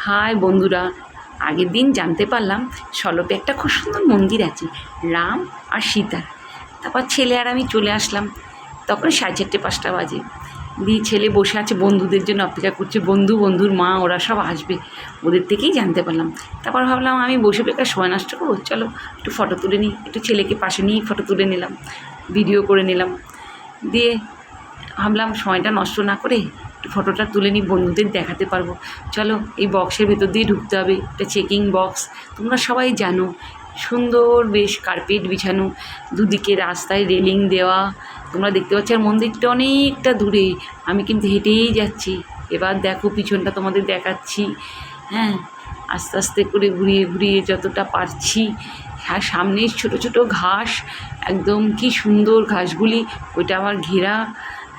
High বন্ধুরা, আগের দিন জানতে পারলাম সলপে একটা খুব সুন্দর মন্দির আছে, রাম আর সীতার। তারপর ছেলে আর আমি চলে আসলাম। তখন 4:30-5টা বাজে। দিয়ে ছেলে বসে আছে, বন্ধুদের জন্য অপেক্ষা করছে। বন্ধুর মা ওরা সব আসবে, ওদের থেকেই জানতে পারলাম। তারপর ভাবলাম আমি বসে বেকার সময় নষ্ট করবো, চলো একটু ফটো তুলে নিই। একটু ছেলেকে পাশে নিয়েই ফটো তুলে নিলাম, ভিডিও করে নিলাম। দিয়ে ভাবলাম সময়টা নষ্ট না করে একটু ফটোটা তুলে নিই, বন্ধুদের দেখাতে পারবো। চলো, এই বক্সের ভেতর দিয়ে ঢুকতে হবে, এটা চেকিং বক্স। তোমরা সবাই জানো, সুন্দর বেশ কার্পেট বিছানো, দুদিকে রাস্তায় রেলিং দেওয়া। তোমরা দেখতে পাচ্ছ, আর মন্দিরটা অনেকটা দূরে, আমি কিন্তু হেঁটেই যাচ্ছি। এবার দেখো পিছনটা তোমাদের দেখাচ্ছি। হ্যাঁ, আস্তে আস্তে করে ঘুরিয়ে ঘুরিয়ে যতটা পারছি। আর সামনে ছোট ছোট ঘাস, একদম কি সুন্দর ঘাসগুলি, ওইটা আমার ঘেরা।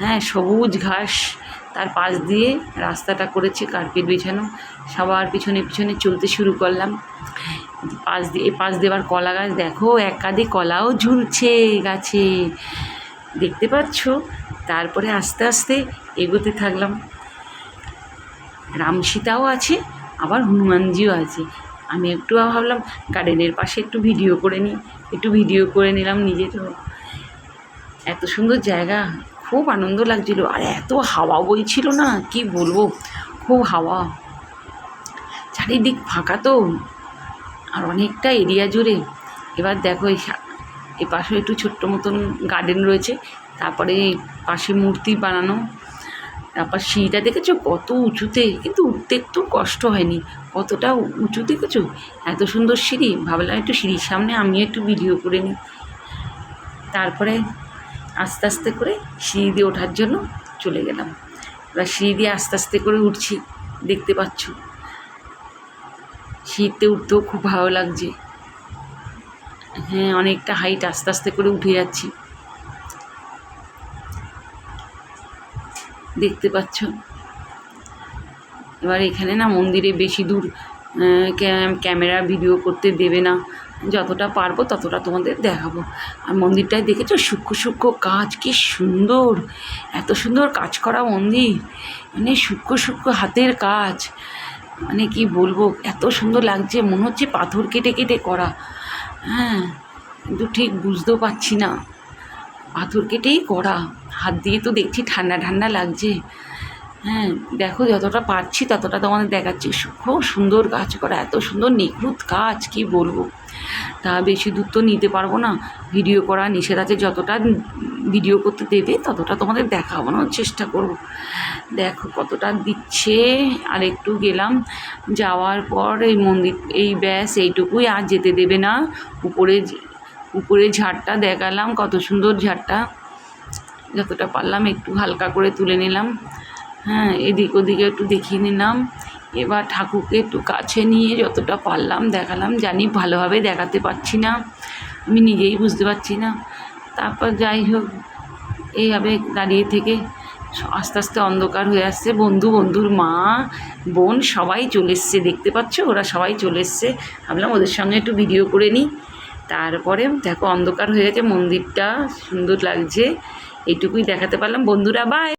হ্যাঁ, সবুজ ঘাস, তার পাশ দিয়ে রাস্তাটা করেছে কার্পেট বিছানো। সবার পিছনে পিছনে চলতে শুরু করলাম। পাশ দিয়ে আবার কলা গাছ, দেখো এক কাঁধে কলাও ঝুলছে গাছে, দেখতে পাচ্ছ। তারপরে আস্তে আস্তে এগোতে থাকলাম। রাম সীতাও আছে, আবার হনুমানজিও আছে। আমি একটু ভাবলাম গার্ডেনের পাশে একটু ভিডিও করে নিই। একটু ভিডিও করে নিলাম নিজেরও। এত সুন্দর জায়গা, খুব আনন্দ লাগছিল। আর এত হাওয়া বইছিল না, কি বলবো, খুব হাওয়া। চারিদিক ফাঁকা তো, আর অনেকটা এরিয়া জুড়ে। এবার দেখো এই পাশে একটু ছোট্ট মতন গার্ডেন রয়েছে। তারপরে পাশে মূর্তি বানানো। তারপর সিঁড়িটা দেখেছো কত উঁচুতে, কিন্তু উঠতে একটু কষ্ট হয়নি। কতটা উঁচু দেখেছো, এত সুন্দর সিঁড়ি। ভাবলাম একটু সিঁড়ির সামনে আমিও একটু ভিডিও করে নিই। তারপরে আস্তে আস্তে করে সিঁড়ি দিয়ে ওঠার জন্য চলে গেলাম। এবার সিঁড়ি দিয়ে আস্তে আস্তে করে উঠছি, দেখতে পাচ্ছ। সিঁড়িতে উঠতেও খুব ভালো লাগছে। হ্যাঁ, অনেকটা হাইট, আস্তে আস্তে করে উঠে যাচ্ছি, দেখতে পাচ্ছ। এবার এখানে না মন্দিরে বেশি দূর ক্যামেরা ভিডিও করতে দেবে না, যতটা পারবো ততটা তোমাদের দেখাবো। আর মন্দিরটায় দেখেছো সূক্ষ্ম সূক্ষ্ম কাজ, কি সুন্দর, এত সুন্দর কাজ করা মন্দির। মানে সূক্ষ্ম সূক্ষ্ম হাতের কাজ, মানে কি বলবো, এত সুন্দর লাগছে, মনে হচ্ছে পাথর কেটে কেটে করা। হ্যাঁ, কিন্তু ঠিক বুঝতেও পারছি না, পাথর কেটেই করা। হাত দিয়ে তো দেখছি ঠান্ডা ঠান্ডা লাগছে। হ্যাঁ, দেখো যতটা পারছি ততটা তোমাদের দেখাচ্ছি। খুব সুন্দর কাজ করা, এত সুন্দর নিখুঁত কাজ, কি বলবো। তা বেশি দূর তো নিতে পারবো না, ভিডিও করা নিষেধ আছে। যতটা ভিডিও করতে দেবে ততটা তোমাদের দেখানোর চেষ্টা করব। দেখো কতটা দিচ্ছে। আর একটু গেলাম, যাওয়ার পর এই মন্দির, এই ব্যাস এইটুকুই, আর যেতে দেবে না। উপরে ঝাড়টা দেখালাম, কত সুন্দর ঝাড়টা। যতটা পারলাম একটু হালকা করে তুলে নিলাম। হ্যাঁ, এদিক ওদিকে একটু দেখিয়ে নিলাম। এবার ঠাকুরকে একটু কাছে নিয়ে যতটা পারলাম দেখালাম। জানি ভালোভাবে দেখাতে পারছি না, আমি নিজেই বুঝতে পারছি না। তারপর যাই হোক, এইভাবে দাঁড়িয়ে থেকে আস্তে আস্তে অন্ধকার হয়ে আসছে। বন্ধুর মা বোন সবাই চলে এসছে, দেখতে পাচ্ছ, ওরা সবাই চলে এসছে। ভাবলাম ওদের সঙ্গে একটু ভিডিও করে নিই। তারপরে দেখো অন্ধকার হয়ে গেছে, মন্দিরটা সুন্দর লাগছে। এইটুকুই দেখাতে পারলাম। বন্ধুরা বাই।